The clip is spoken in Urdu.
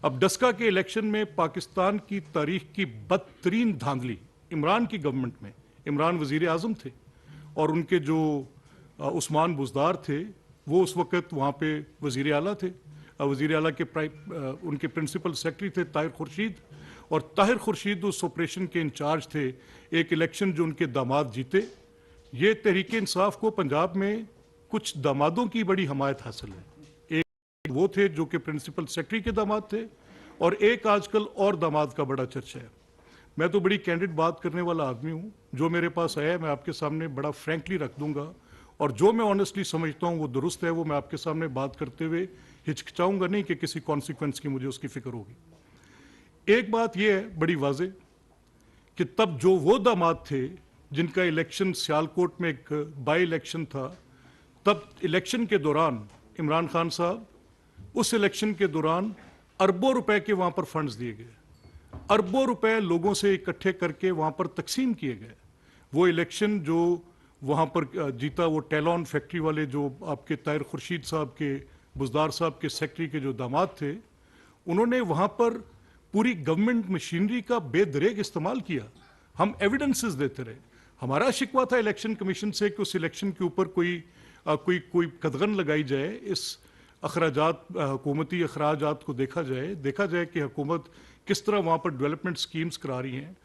اب ڈسکا کے الیکشن میں پاکستان کی تاریخ کی بدترین دھاندلی عمران کی گورنمنٹ میں، عمران وزیر اعظم تھے اور ان کے جو عثمان بزدار تھے وہ اس وقت وہاں پہ وزیر اعلیٰ تھے. وزیر اعلیٰ کے ان کے پرنسپل سیکرٹری تھے طاہر خورشید، اور طاہر خورشید اس آپریشن کے انچارج تھے. ایک الیکشن جو ان کے داماد جیتے. یہ تحریک انصاف کو پنجاب میں کچھ دامادوں کی بڑی حمایت حاصل ہے. ایک وہ تھے جو کہ پرنسپل سیکرٹری کے داماد تھے، اور ایک آج کل اور داماد کا بڑا چرچا ہے. میں تو بڑی کینڈیڈ بات کرنے والا آدمی ہوں. جو میرے پاس آیا ہے میں آپ کے سامنے بڑا فرینکلی رکھ دوں گا، اور جو میں آنیسٹلی سمجھتا ہوں وہ درست ہے وہ میں آپ کے سامنے بات کرتے ہوئے ہچکچاؤں گا نہیں کہ کسی کانسیکوینس کی مجھے اس کی فکر ہوگی. ایک بات یہ ہے بڑی واضح کہ تب جو وہ داماد تھے جن کا الیکشن سیالکوٹ میں ایک بائی الیکشن تھا، تب الیکشن کے دوران عمران خان صاحب اس الیکشن کے دوران اربوں روپے کے وہاں پر فنڈز دیے گئے. اربوں روپے لوگوں سے اکٹھے کر کے وہاں پر تقسیم کیے گئے. وہ الیکشن جو وہاں پر جیتا وہ ٹیلون فیکٹری والے جو آپ کے طاہر خورشید صاحب کے بزدار صاحب کے سیکرٹری کے جو داماد تھے، انہوں نے وہاں پر پوری گورنمنٹ مشینری کا بے دریغ استعمال کیا. ہم ایویڈنسز دیتے رہے. ہمارا شکوہ تھا الیکشن کمیشن سے کہ اس الیکشن کے اوپر کوئی قدغن لگائی جائے، اس اخراجات حکومتی اخراجات کو دیکھا جائے کہ حکومت کس طرح وہاں پر ڈیولپمنٹ سکیمز کرا رہی ہیں.